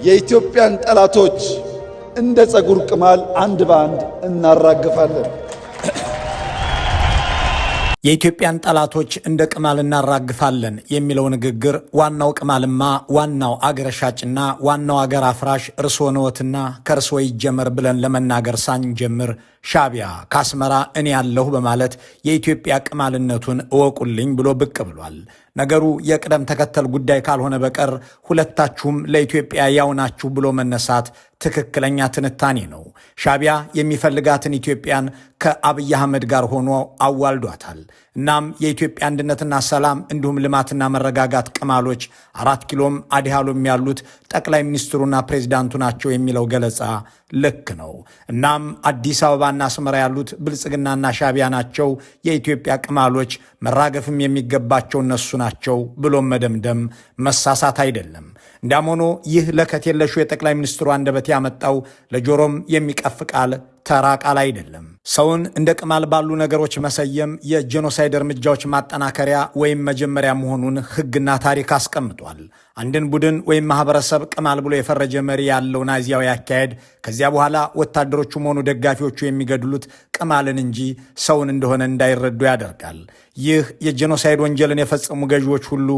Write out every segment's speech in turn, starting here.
የኢትዮጵያን ጠላቶች እንደ ጸጉር ቅማል አንድ በአንድ እናራግፋለን። የኢትዮጵያን ጠላቶች እንደ ቅማል እናራግፋለን የሚለው ንግግር ዋናው ቅማልማ ዋናው አገር ሻጭና ዋናው አገር አፍራሽ እርስዎ ነዎትና ከእርስዎ ይጀመር ብለን ለመናገር ሳንጀምር ሻዕቢያ ከአስመራ እኔ ያለሁ በማለት የኢትዮጵያ ቅማልነቱን እወቁልኝ ብሎ ብቅ ብሏል። ነገሩ የቅደም ተከተል ጉዳይ ካልሆነ በቀር ሁለታችሁም ለኢትዮጵያ ያው ናችሁ ብሎ መነሳት ትክክለኛ ትንታኔ ነው። ሻዕቢያ የሚፈልጋትን ኢትዮጵያን ከአብይ አህመድ ጋር ሆኖ አዋልዷታል። እናም የኢትዮጵያ አንድነትና ሰላም እንዲሁም ልማትና መረጋጋት ቅማሎች 4 ኪሎም አዲሃሎም ያሉት ጠቅላይ ሚኒስትሩና ፕሬዝዳንቱ ናቸው የሚለው ገለጻ ልክ ነው። እናም አዲስ አበባና አስመራ ያሉት ብልጽግናና ሻዕቢያ ናቸው የኢትዮጵያ ቅማሎች፣ መራገፍም የሚገባቸው እነሱ ናቸው ብሎም መደምደም መሳሳት አይደለም። እንዳም ሆኖ ይህ ለከት የለሹ የጠቅላይ ሚኒስትሩ አንደበት ያመጣው ለጆሮም የሚቀፍ ቃል ተራ ቃል አይደለም። ሰውን እንደ ቅማል ባሉ ነገሮች መሰየም የጄኖሳይድ እርምጃዎች ማጠናከሪያ ወይም መጀመሪያ መሆኑን ሕግና ታሪክ አስቀምጧል። አንድን ቡድን ወይም ማህበረሰብ ቅማል ብሎ የፈረጀ መሪ ያለው ናዚያዊ አካሄድ ከዚያ በኋላ ወታደሮቹም ሆኑ ደጋፊዎቹ የሚገድሉት ቅማልን እንጂ ሰውን እንደሆነ እንዳይረዱ ያደርጋል። ይህ የጄኖሳይድ ወንጀልን የፈጸሙ ገዢዎች ሁሉ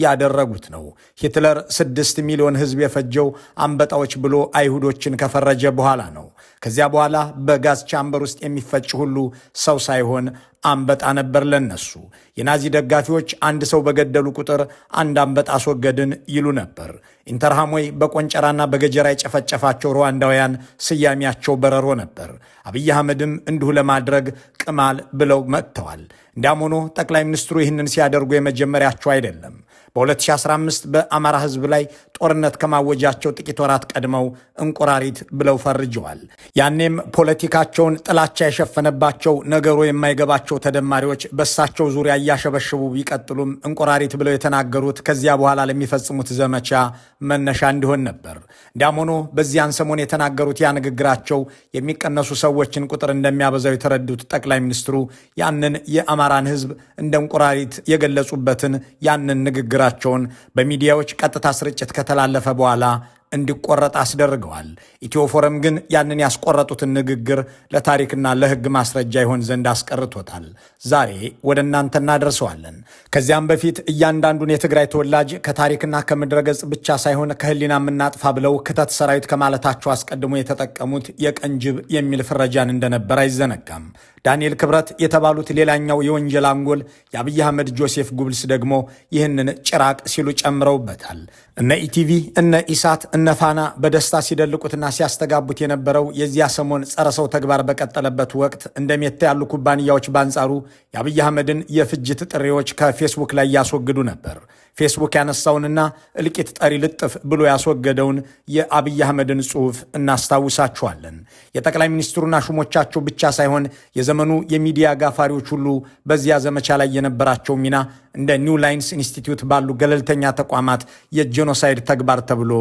ያደረጉት ነው። ሂትለር 6 ሚሊዮን ሕዝብ የፈጀው አንበጣዎች ብሎ አይሁዶችን ከፈረጀ በኋላ ነው። ከዚያ በኋላ በጋዝ ቻምበር ውስጥ የሚፈጭ ሁሉ ሰው ሳይሆን አንበጣ ነበር ለነሱ። የናዚ ደጋፊዎች አንድ ሰው በገደሉ ቁጥር አንድ አንበጣ አስወገድን ይሉ ነበር። ኢንተርሃሞይ በቆንጨራና በገጀራ የጨፈጨፋቸው ሩዋንዳውያን ስያሜያቸው በረሮ ነበር። አብይ አህመድም እንዲሁ ለማድረግ ቅማል ብለው መጥተዋል። እንዳም ሆኖ ጠቅላይ ሚኒስትሩ ይህንን ሲያደርጉ የመጀመሪያቸው አይደለም። በ2015 በአማራ ሕዝብ ላይ ጦርነት ከማወጃቸው ጥቂት ወራት ቀድመው እንቁራሪት ብለው ፈርጀዋል። ያኔም ፖለቲካቸውን ጥላቻ የሸፈነባቸው ነገሩ የማይገባቸው ተደማሪዎች በሳቸው ዙሪያ እያሸበሸቡ ቢቀጥሉም እንቁራሪት ብለው የተናገሩት ከዚያ በኋላ ለሚፈጽሙት ዘመቻ መነሻ እንዲሆን ነበር። እንዳም ሆኖ በዚያን ሰሞን የተናገሩት ያ ንግግራቸው የሚቀነሱ ሰዎችን ቁጥር እንደሚያበዛው የተረዱት ጠቅላይ ሚኒስትሩ ያንን የአማራን ሕዝብ እንደ እንቁራሪት የገለጹበትን ያንን ንግግራቸውን በሚዲያዎች ቀጥታ ስርጭት ከተላለፈ በኋላ እንዲቆረጥ አስደርገዋል። ኢትዮፎረም ግን ያንን ያስቆረጡትን ንግግር ለታሪክና ለሕግ ማስረጃ ይሆን ዘንድ አስቀርቶታል። ዛሬ ወደ እናንተ እናደርሰዋለን። ከዚያም በፊት እያንዳንዱን የትግራይ ተወላጅ ከታሪክና ከምድረገጽ ብቻ ሳይሆን ከህሊና የምናጥፋ ብለው ክተት ሰራዊት ከማለታቸው አስቀድሞ የተጠቀሙት የቀንጅብ የሚል ፍረጃን እንደነበር አይዘነጋም። ዳንኤል ክብረት የተባሉት ሌላኛው የወንጀል አንጎል የአብይ አህመድ ጆሴፍ ጉብልስ ደግሞ ይህንን ጭራቅ ሲሉ ጨምረውበታል። እነ ኢቲቪ እነ ኢሳት እነ ፋና በደስታ ሲደልቁትና ሲያስተጋቡት የነበረው የዚያ ሰሞን ጸረ ሰው ተግባር በቀጠለበት ወቅት እንደ ሜታ ያሉ ኩባንያዎች በአንጻሩ የአብይ አህመድን የፍጅት ጥሪዎች ከፌስቡክ ላይ ያስወግዱ ነበር። ፌስቡክ ያነሳውንና እልቂት ጠሪ ልጥፍ ብሎ ያስወገደውን የአብይ አህመድን ጽሑፍ እናስታውሳችኋለን። የጠቅላይ ሚኒስትሩና ሹሞቻቸው ብቻ ሳይሆን የዘመኑ የሚዲያ ጋፋሪዎች ሁሉ በዚያ ዘመቻ ላይ የነበራቸው ሚና እንደ ኒው ላይንስ ኢንስቲትዩት ባሉ ገለልተኛ ተቋማት የጄኖሳይድ ተግባር ተብሎ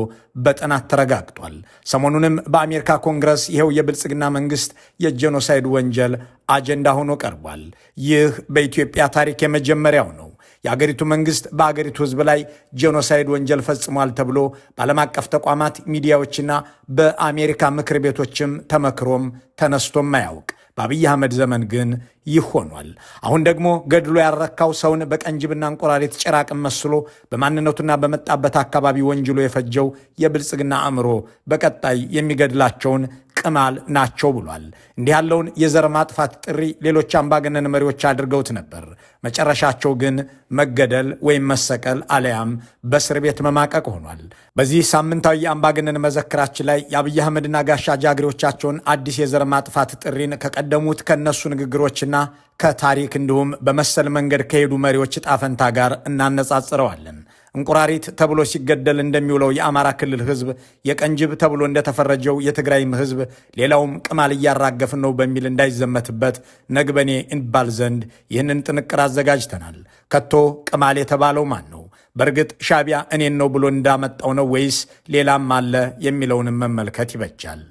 በጥናት ተረጋግጧል። ሰሞኑንም በአሜሪካ ኮንግረስ ይኸው የብልጽግና መንግስት የጄኖሳይድ ወንጀል አጀንዳ ሆኖ ቀርቧል። ይህ በኢትዮጵያ ታሪክ የመጀመሪያው ነው። የአገሪቱ መንግስት በአገሪቱ ህዝብ ላይ ጄኖሳይድ ወንጀል ፈጽሟል ተብሎ በዓለም አቀፍ ተቋማት ሚዲያዎችና በአሜሪካ ምክር ቤቶችም ተመክሮም ተነስቶም አያውቅ። በአብይ አህመድ ዘመን ግን ይህ ሆኗል። አሁን ደግሞ ገድሎ ያረካው ሰውን በቀንጅብና እንቁራሪት ጭራቅን መስሎ በማንነቱና በመጣበት አካባቢ ወንጅሎ የፈጀው የብልጽግና አእምሮ በቀጣይ የሚገድላቸውን ቅማል ናቸው ብሏል። እንዲህ ያለውን የዘር ማጥፋት ጥሪ ሌሎች አምባገነን መሪዎች አድርገውት ነበር። መጨረሻቸው ግን መገደል ወይም መሰቀል አለያም በእስር ቤት መማቀቅ ሆኗል። በዚህ ሳምንታዊ የአምባገነን መዘክራችን ላይ የአብይ አህመድና ጋሻ ጃግሬዎቻቸውን አዲስ የዘር ማጥፋት ጥሪን ከቀደሙት ከነሱ ንግግሮችና ከታሪክ እንዲሁም በመሰል መንገድ ከሄዱ መሪዎች ጣፈንታ ጋር እናነጻጽረዋለን። እንቁራሪት ተብሎ ሲገደል እንደሚውለው የአማራ ክልል ህዝብ፣ የቀንጅብ ተብሎ እንደተፈረጀው የትግራይም ህዝብ ሌላውም ቅማል እያራገፍን ነው በሚል እንዳይዘመትበት ነግበኔ እንባል ዘንድ ይህንን ጥንቅር አዘጋጅተናል። ከቶ ቅማል የተባለው ማን ነው? በእርግጥ ሻዕቢያ እኔን ነው ብሎ እንዳመጣው ነው ወይስ ሌላም አለ የሚለውንም መመልከት ይበጃል።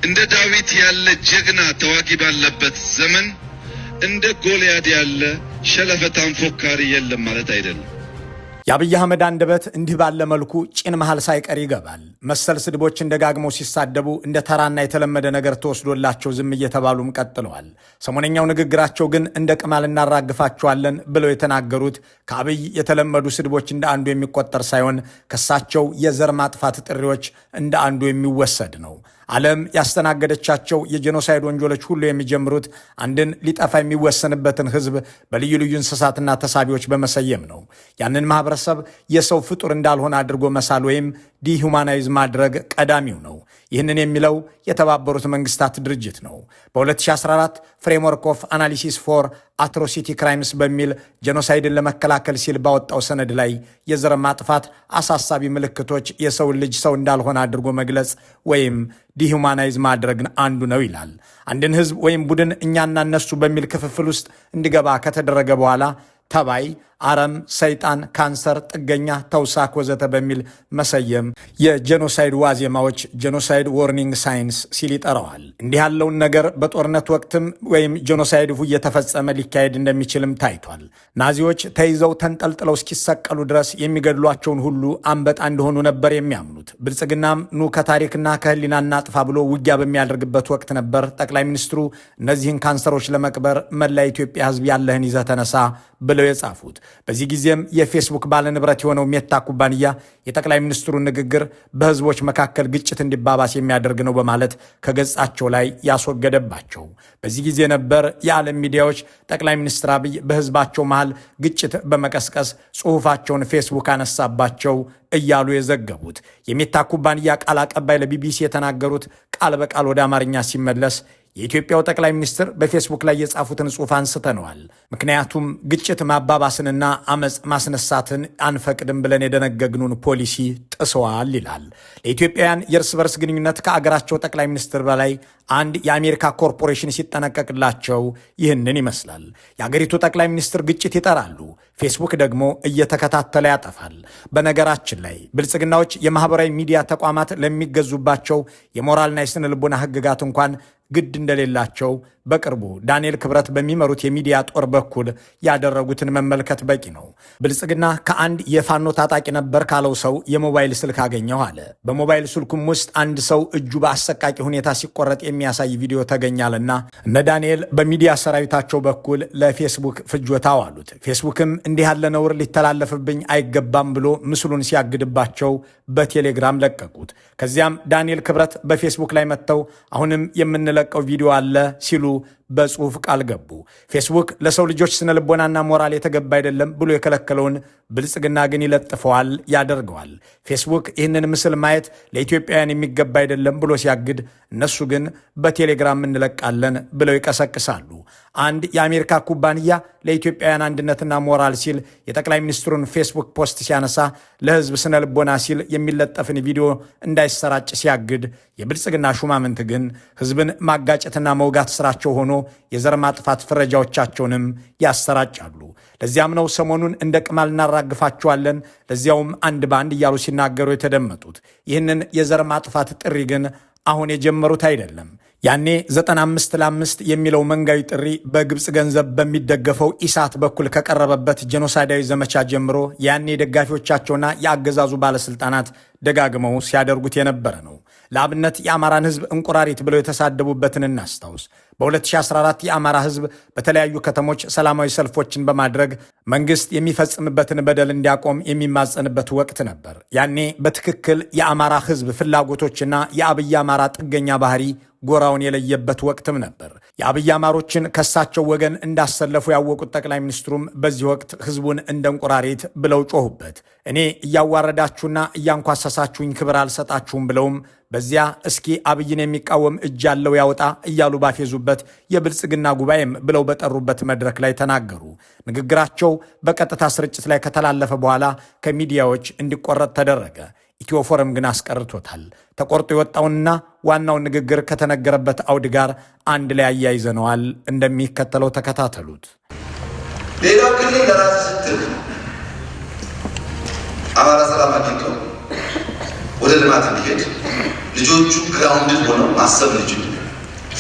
እንደ ዳዊት ያለ ጀግና ተዋጊ ባለበት ዘመን እንደ ጎልያድ ያለ ሸለፈታም ፎካሪ የለም ማለት አይደለም። የአብይ አህመድ አንደበት እንዲህ ባለ መልኩ ጭን መሃል ሳይቀር ይገባል። መሰል ስድቦችን ደጋግመው ሲሳደቡ እንደ ተራና የተለመደ ነገር ተወስዶላቸው ዝም እየተባሉም ቀጥለዋል። ሰሞነኛው ንግግራቸው ግን እንደ ቅማል እናራግፋቸዋለን ብለው የተናገሩት ከአብይ የተለመዱ ስድቦች እንደ አንዱ የሚቆጠር ሳይሆን ከሳቸው የዘር ማጥፋት ጥሪዎች እንደ አንዱ የሚወሰድ ነው። ዓለም ያስተናገደቻቸው የጄኖሳይድ ወንጀሎች ሁሉ የሚጀምሩት አንድን ሊጠፋ የሚወሰንበትን ህዝብ በልዩ ልዩ እንስሳትና ተሳቢዎች በመሰየም ነው። ያንን ማህበረሰብ የሰው ፍጡር እንዳልሆነ አድርጎ መሳል ወይም ዲሁማናይዝ ማድረግ ቀዳሚው ነው። ይህንን የሚለው የተባበሩት መንግስታት ድርጅት ነው። በ2014 ፍሬምወርክ ኦፍ አናሊሲስ ፎር አትሮሲቲ ክራይምስ በሚል ጄኖሳይድን ለመከላከል ሲል ባወጣው ሰነድ ላይ የዘር ማጥፋት አሳሳቢ ምልክቶች የሰውን ልጅ ሰው እንዳልሆነ አድርጎ መግለጽ ወይም ዲሁማናይዝ ማድረግን አንዱ ነው ይላል። አንድን ህዝብ ወይም ቡድን እኛና እነሱ በሚል ክፍፍል ውስጥ እንዲገባ ከተደረገ በኋላ ተባይ፣ አረም፣ ሰይጣን፣ ካንሰር፣ ጥገኛ፣ ተውሳክ ወዘተ በሚል መሰየም የጄኖሳይድ ዋዜማዎች ጄኖሳይድ ዎርኒንግ ሳይንስ ሲል ይጠራዋል። እንዲህ ያለውን ነገር በጦርነት ወቅትም ወይም ጄኖሳይድ እየተፈጸመ ሊካሄድ እንደሚችልም ታይቷል። ናዚዎች ተይዘው ተንጠልጥለው እስኪሰቀሉ ድረስ የሚገድሏቸውን ሁሉ አንበጣ እንደሆኑ ነበር የሚያምኑት። ብልጽግናም ኑ ከታሪክና ከህሊና እናጥፋ ብሎ ውጊያ በሚያደርግበት ወቅት ነበር ጠቅላይ ሚኒስትሩ እነዚህን ካንሰሮች ለመቅበር መላ ኢትዮጵያ ህዝብ ያለህን ይዘህ ተነሳ ብለው የጻፉት። በዚህ ጊዜም የፌስቡክ ባለንብረት የሆነው ሜታ ኩባንያ የጠቅላይ ሚኒስትሩን ንግግር በህዝቦች መካከል ግጭት እንዲባባስ የሚያደርግ ነው በማለት ከገጻቸው ላይ ያስወገደባቸው። በዚህ ጊዜ ነበር የዓለም ሚዲያዎች ጠቅላይ ሚኒስትር አብይ በህዝባቸው መሃል ግጭት በመቀስቀስ ጽሑፋቸውን ፌስቡክ አነሳባቸው እያሉ የዘገቡት። የሜታ ኩባንያ ቃል አቀባይ ለቢቢሲ የተናገሩት ቃል በቃል ወደ አማርኛ ሲመለስ የኢትዮጵያው ጠቅላይ ሚኒስትር በፌስቡክ ላይ የጻፉትን ጽሑፍ አንስተነዋል። ምክንያቱም ግጭት ማባባስንና አመፅ ማስነሳትን አንፈቅድም ብለን የደነገግኑን ፖሊሲ ጥሰዋል ይላል። ለኢትዮጵያውያን የእርስ በርስ ግንኙነት ከአገራቸው ጠቅላይ ሚኒስትር በላይ አንድ የአሜሪካ ኮርፖሬሽን ሲጠነቀቅላቸው ይህንን ይመስላል። የአገሪቱ ጠቅላይ ሚኒስትር ግጭት ይጠራሉ፣ ፌስቡክ ደግሞ እየተከታተለ ያጠፋል። በነገራችን ላይ ብልጽግናዎች የማህበራዊ ሚዲያ ተቋማት ለሚገዙባቸው የሞራልና የስነ ልቦና ህግጋት እንኳን ግድ እንደሌላቸው በቅርቡ ዳንኤል ክብረት በሚመሩት የሚዲያ ጦር በኩል ያደረጉትን መመልከት በቂ ነው። ብልጽግና ከአንድ የፋኖ ታጣቂ ነበር ካለው ሰው የሞባይል ስልክ አገኘሁ አለ። በሞባይል ስልኩም ውስጥ አንድ ሰው እጁ በአሰቃቂ ሁኔታ ሲቆረጥ የሚያሳይ ቪዲዮ ተገኛልና እነ ዳንኤል በሚዲያ ሰራዊታቸው በኩል ለፌስቡክ ፍጆታ አዋሉት። ፌስቡክም እንዲህ ያለ ነውር ሊተላለፍብኝ አይገባም ብሎ ምስሉን ሲያግድባቸው በቴሌግራም ለቀቁት። ከዚያም ዳንኤል ክብረት በፌስቡክ ላይ መጥተው አሁንም የምንለቀው ቪዲዮ አለ ሲሉ በጽሁፍ ቃል ገቡ። ፌስቡክ ለሰው ልጆች ስነ ልቦናና ሞራል የተገባ አይደለም ብሎ የከለከለውን ብልጽግና ግን ይለጥፈዋል፣ ያደርገዋል። ፌስቡክ ይህንን ምስል ማየት ለኢትዮጵያውያን የሚገባ አይደለም ብሎ ሲያግድ፣ እነሱ ግን በቴሌግራም እንለቃለን ብለው ይቀሰቅሳሉ። አንድ የአሜሪካ ኩባንያ ለኢትዮጵያውያን አንድነትና ሞራል ሲል የጠቅላይ ሚኒስትሩን ፌስቡክ ፖስት ሲያነሳ፣ ለህዝብ ስነ ልቦና ሲል የሚለጠፍን ቪዲዮ እንዳይሰራጭ ሲያግድ፣ የብልጽግና ሹማምንት ግን ህዝብን ማጋጨትና መውጋት ስራቸው ሆኖ የዘር ማጥፋት ፍረጃዎቻቸውንም ያሰራጫሉ። ለዚያም ነው ሰሞኑን እንደ ቅማል እናራግፋቸዋለን፣ ለዚያውም አንድ በአንድ እያሉ ሲናገሩ የተደመጡት። ይህንን የዘር ማጥፋት ጥሪ ግን አሁን የጀመሩት አይደለም። ያኔ 95 የሚለው መንጋዊ ጥሪ በግብፅ ገንዘብ በሚደገፈው ኢሳት በኩል ከቀረበበት ጄኖሳይዳዊ ዘመቻ ጀምሮ ያኔ ደጋፊዎቻቸውና የአገዛዙ ባለስልጣናት ደጋግመው ሲያደርጉት የነበረ ነው። ለአብነት የአማራን ህዝብ እንቁራሪት ብለው የተሳደቡበትን እናስታውስ። በ2014 የአማራ ህዝብ በተለያዩ ከተሞች ሰላማዊ ሰልፎችን በማድረግ መንግስት የሚፈጽምበትን በደል እንዲያቆም የሚማጸንበት ወቅት ነበር። ያኔ በትክክል የአማራ ህዝብ ፍላጎቶችና የአብይ አማራ ጥገኛ ባህሪ ጎራውን የለየበት ወቅትም ነበር። የአብይ አማሮችን ከሳቸው ወገን እንዳሰለፉ ያወቁት ጠቅላይ ሚኒስትሩም በዚህ ወቅት ህዝቡን እንደ እንቁራሪት ብለው ጮሁበት። እኔ እያዋረዳችሁና እያንኳሰሳችሁኝ ክብር አልሰጣችሁም ብለውም በዚያ እስኪ አብይን የሚቃወም እጅ ያለው ያውጣ እያሉ ባፌዙበት የብልጽግና ጉባኤም ብለው በጠሩበት መድረክ ላይ ተናገሩ። ንግግራቸው በቀጥታ ስርጭት ላይ ከተላለፈ በኋላ ከሚዲያዎች እንዲቆረጥ ተደረገ። ኢትዮፎረም ግን አስቀርቶታል። ተቆርጦ የወጣውንና ዋናውን ንግግር ከተነገረበት አውድ ጋር አንድ ላይ አያይዘነዋል። እንደሚከተለው ተከታተሉት። ሌላው ክልል ለራስ ስትል አማራ ሰላም አግኝቶ ወደ ልማት እንዲሄድ ልጆቹ ግራውንድን ሆነው ማሰብ ልጁ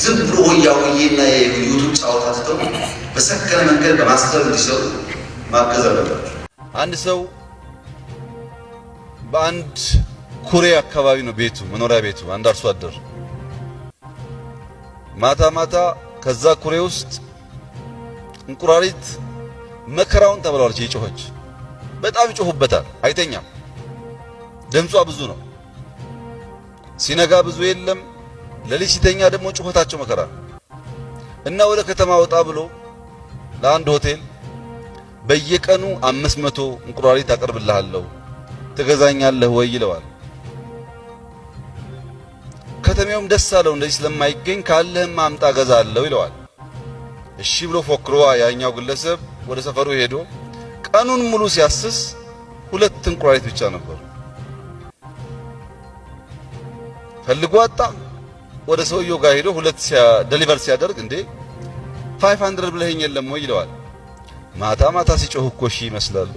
ዝም ብሎ ሆያውዬና የዩቱብ ጫወታ ትተው በሰከነ መንገድ በማሰብ እንዲሰሩ ማገዝ አለባቸው። አንድ ሰው በአንድ ኩሬ አካባቢ ነው ቤቱ፣ መኖሪያ ቤቱ። አንድ አርሶ አደር ማታ ማታ ከዛ ኩሬ ውስጥ እንቁራሪት መከራውን ተበላዋለች። እየጮኸች በጣም ይጮሁበታል። አይተኛም። ድምጿ ብዙ ነው። ሲነጋ ብዙ የለም። ለሊት ሲተኛ ደግሞ ጩኸታቸው መከራ እና ወደ ከተማ ወጣ ብሎ ለአንድ ሆቴል በየቀኑ 500 እንቁራሪት አቀርብልሃለሁ ትገዛኛለህ ወይ ይለዋል። ከተማውም ደስ አለው። እንደዚህ ስለማይገኝ ካለህም አምጣ ገዛለሁ ይለዋል። እሺ ብሎ ፎክሮ ያኛው ግለሰብ ወደ ሰፈሩ ሄዶ ቀኑን ሙሉ ሲያስስ 2 እንቁራሪት ብቻ ነበሩ። ፈልጎ አጣ። ወደ ሰውየው ጋር ሄዶ 2 ዴሊቨር ሲያደርግ እንዴ 500 ብለኸኝ የለም ወይ ይለዋል። ማታ ማታ ሲጮህ እኮ እሺ ይመስላል።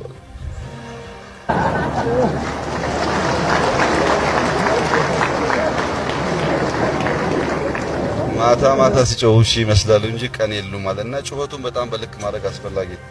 ማታ ማታ ሲጮህ እሺ ይመስላል እንጂ ቀን የሉም አለና ጩኸቱን በጣም በልክ ማድረግ አስፈላጊ ነው።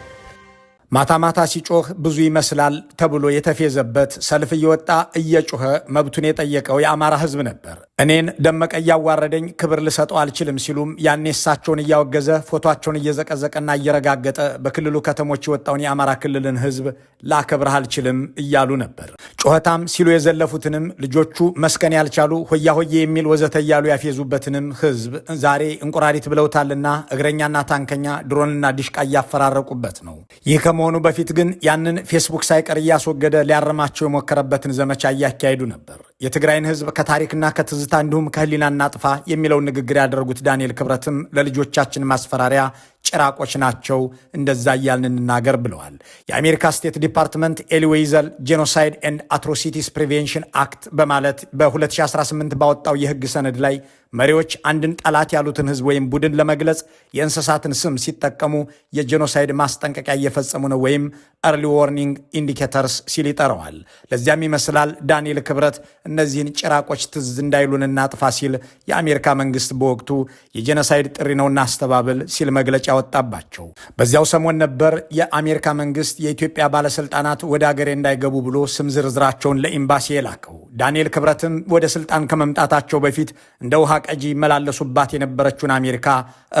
ማታ ማታ ሲጮህ ብዙ ይመስላል ተብሎ የተፌዘበት ሰልፍ እየወጣ እየጮኸ መብቱን የጠየቀው የአማራ ሕዝብ ነበር። እኔን ደመቀ እያዋረደኝ ክብር ልሰጠው አልችልም ሲሉም ያኔ እሳቸውን እያወገዘ ፎቶአቸውን እየዘቀዘቀና እየረጋገጠ በክልሉ ከተሞች የወጣውን የአማራ ክልልን ሕዝብ ላከብርህ አልችልም እያሉ ነበር። ጮኸታም ሲሉ የዘለፉትንም ልጆቹ መስከን ያልቻሉ ሆያ ሆዬ የሚል ወዘተ እያሉ ያፌዙበትንም ሕዝብ ዛሬ እንቁራሪት ብለውታልና እግረኛና ታንከኛ ድሮንና ዲሽቃ እያፈራረቁበት ነው። ይህ ከመሆኑ በፊት ግን ያንን ፌስቡክ ሳይቀር እያስወገደ ሊያረማቸው የሞከረበትን ዘመቻ እያካሄዱ ነበር። የትግራይን ሕዝብ ከታሪክና ከትዝታ እንዲሁም ከህሊና እናጥፋ የሚለውን ንግግር ያደረጉት ዳንኤል ክብረትም ለልጆቻችን ማስፈራሪያ ጭራቆች ናቸው፣ እንደዛ እያልን እንናገር ብለዋል። የአሜሪካ ስቴት ዲፓርትመንት ኤሊ ዌይዘል ጄኖሳይድ ኤንድ አትሮሲቲስ ፕሪቬንሽን አክት በማለት በ2018 ባወጣው የህግ ሰነድ ላይ መሪዎች አንድን ጠላት ያሉትን ህዝብ ወይም ቡድን ለመግለጽ የእንስሳትን ስም ሲጠቀሙ የጄኖሳይድ ማስጠንቀቂያ እየፈጸሙ ነው ወይም ኤርሊ ዋርኒንግ ኢንዲኬተርስ ሲል ይጠራዋል። ለዚያም ይመስላል ዳንኤል ክብረት እነዚህን ጭራቆች ትዝ እንዳይሉን እናጥፋ ሲል የአሜሪካ መንግስት በወቅቱ የጄኖሳይድ ጥሪ ነው እናስተባብል ሲል መግለጫ ወጣባቸው። በዚያው ሰሞን ነበር የአሜሪካ መንግስት የኢትዮጵያ ባለስልጣናት ወደ አገሬ እንዳይገቡ ብሎ ስም ዝርዝራቸውን ለኤምባሲ የላከው። ዳንኤል ክብረትም ወደ ስልጣን ከመምጣታቸው በፊት እንደ ውሃ ቀጂ መላለሱባት የነበረችውን አሜሪካ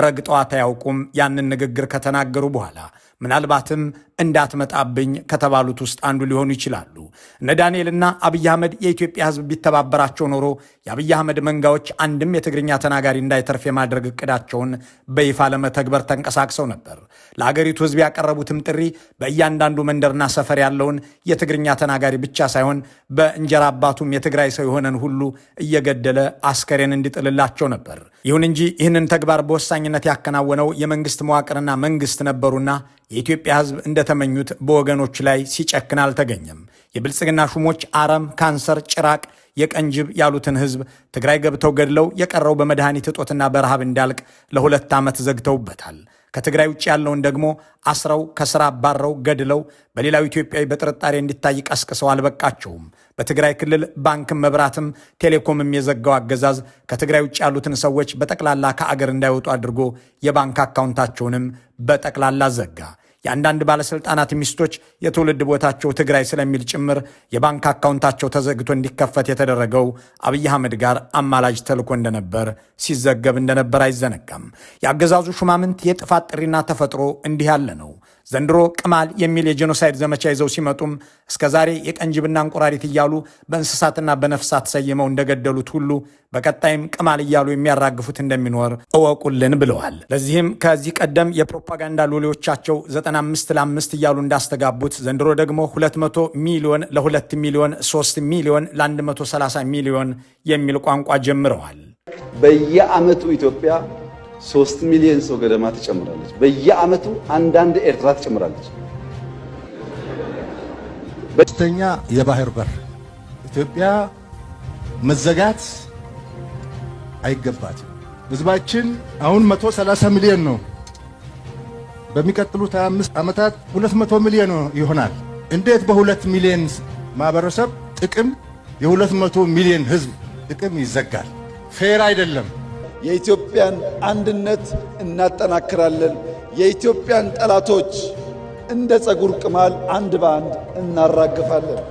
ረግጠዋት አያውቁም። ያንን ንግግር ከተናገሩ በኋላ ምናልባትም እንዳትመጣብኝ ከተባሉት ውስጥ አንዱ ሊሆኑ ይችላሉ። እነ ዳንኤልና አብይ አህመድ የኢትዮጵያ ህዝብ ቢተባበራቸው ኖሮ የአብይ አህመድ መንጋዎች አንድም የትግርኛ ተናጋሪ እንዳይተርፍ የማድረግ እቅዳቸውን በይፋ ለመተግበር ተንቀሳቅሰው ነበር። ለአገሪቱ ህዝብ ያቀረቡትም ጥሪ በእያንዳንዱ መንደርና ሰፈር ያለውን የትግርኛ ተናጋሪ ብቻ ሳይሆን በእንጀራ አባቱም የትግራይ ሰው የሆነን ሁሉ እየገደለ አስከሬን እንዲጥልላቸው ነበር። ይሁን እንጂ ይህንን ተግባር በወሳኝነት ያከናወነው የመንግስት መዋቅርና መንግስት ነበሩና የኢትዮጵያ ህዝብ እንደተመኙት በወገኖች ላይ ሲጨክን አልተገኘም። የብልጽግና ሹሞች አረም፣ ካንሰር፣ ጭራቅ፣ የቀንጅብ ያሉትን ህዝብ ትግራይ ገብተው ገድለው የቀረው በመድኃኒት እጦትና በረሃብ እንዳልቅ ለ2 ዓመት ዘግተውበታል። ከትግራይ ውጭ ያለውን ደግሞ አስረው ከስራ ባረው ገድለው በሌላው ኢትዮጵያዊ በጥርጣሬ እንዲታይ ቀስቅሰው አልበቃቸውም። በትግራይ ክልል ባንክም መብራትም ቴሌኮምም የዘጋው አገዛዝ ከትግራይ ውጭ ያሉትን ሰዎች በጠቅላላ ከአገር እንዳይወጡ አድርጎ የባንክ አካውንታቸውንም በጠቅላላ ዘጋ። የአንዳንድ ባለስልጣናት ሚስቶች የትውልድ ቦታቸው ትግራይ ስለሚል ጭምር የባንክ አካውንታቸው ተዘግቶ እንዲከፈት የተደረገው አብይ አህመድ ጋር አማላጅ ተልኮ እንደነበር ሲዘገብ እንደነበር አይዘነጋም። የአገዛዙ ሹማምንት የጥፋት ጥሪና ተፈጥሮ እንዲህ ያለ ነው። ዘንድሮ ቅማል የሚል የጄኖሳይድ ዘመቻ ይዘው ሲመጡም እስከዛሬ የቀንጅብና እንቁራሪት እያሉ በእንስሳትና በነፍሳት ሰይመው እንደገደሉት ሁሉ በቀጣይም ቅማል እያሉ የሚያራግፉት እንደሚኖር እወቁልን ብለዋል። ለዚህም ከዚህ ቀደም የፕሮፓጋንዳ ሎሌዎቻቸው 95 ለ5 እያሉ እንዳስተጋቡት ዘንድሮ ደግሞ 200 ሚሊዮን ለ2 ሚሊዮን 3 ሚሊዮን ለ130 ሚሊዮን የሚል ቋንቋ ጀምረዋል። በየዓመቱ ኢትዮጵያ 3 ሚሊዮን ሰው ገደማ ትጨምራለች። በየዓመቱ አንዳንድ ኤርትራ ትጨምራለች። በስተኛ የባህር በር ኢትዮጵያ መዘጋት አይገባትም። ህዝባችን አሁን 130 ሚሊዮን ነው። በሚቀጥሉት 25 ዓመታት 200 ሚሊዮን ይሆናል። እንዴት በ2 ሚሊዮን ማህበረሰብ ጥቅም የ200 ሚሊዮን ህዝብ ጥቅም ይዘጋል? ፌር አይደለም። የኢትዮጵያን አንድነት እናጠናክራለን። የኢትዮጵያን ጠላቶች እንደ ፀጉር ቅማል አንድ በአንድ እናራግፋለን።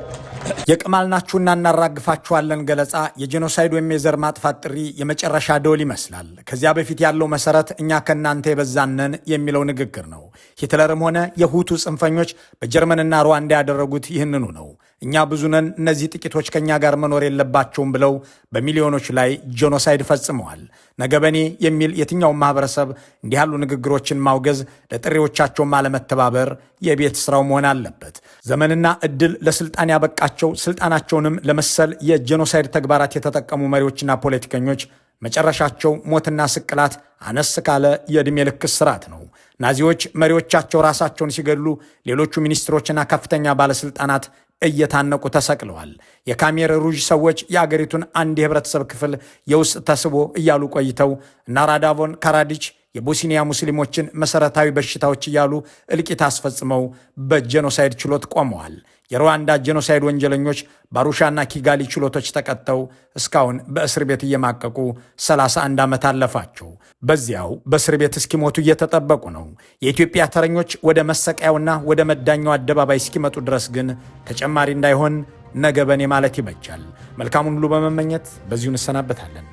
የቅማል ናችሁና እናራግፋችኋለን ገለጻ የጄኖሳይድ ወይም የዘር ማጥፋት ጥሪ የመጨረሻ ደወል ይመስላል። ከዚያ በፊት ያለው መሰረት እኛ ከናንተ የበዛነን የሚለው ንግግር ነው። ሂትለርም ሆነ የሁቱ ጽንፈኞች በጀርመንና ሩዋንዳ ያደረጉት ይህንኑ ነው። እኛ ብዙ ነን፣ እነዚህ ጥቂቶች ከኛ ጋር መኖር የለባቸውም ብለው በሚሊዮኖች ላይ ጄኖሳይድ ፈጽመዋል። ነገ በኔ የሚል የትኛውም ማህበረሰብ እንዲህ ያሉ ንግግሮችን ማውገዝ፣ ለጥሪዎቻቸውም አለመተባበር የቤት ስራው መሆን አለበት። ዘመንና እድል ለስልጣን ያበቃቸው ስልጣናቸውንም ለመሰል የጄኖሳይድ ተግባራት የተጠቀሙ መሪዎችና ፖለቲከኞች መጨረሻቸው ሞትና ስቅላት፣ አነስ ካለ የዕድሜ ልክ እስራት ነው። ናዚዎች መሪዎቻቸው ራሳቸውን ሲገድሉ ሌሎቹ ሚኒስትሮችና ከፍተኛ ባለስልጣናት እየታነቁ ተሰቅለዋል። የካሜር ሩዥ ሰዎች የአገሪቱን አንድ የህብረተሰብ ክፍል የውስጥ ተስቦ እያሉ ቆይተው እና ራዳቮን ካራዲች የቦስኒያ ሙስሊሞችን መሰረታዊ በሽታዎች እያሉ እልቂት አስፈጽመው በጄኖሳይድ ችሎት ቆመዋል። የሩዋንዳ ጄኖሳይድ ወንጀለኞች ባሩሻና ኪጋሊ ችሎቶች ተቀጥተው እስካሁን በእስር ቤት እየማቀቁ 31 ዓመት አለፋቸው። በዚያው በእስር ቤት እስኪሞቱ እየተጠበቁ ነው። የኢትዮጵያ ተረኞች ወደ መሰቀያውና ወደ መዳኛው አደባባይ እስኪመጡ ድረስ ግን ተጨማሪ እንዳይሆን ነገ በኔ ማለት ይበጃል። መልካሙን ሁሉ በመመኘት በዚሁ እንሰናበታለን።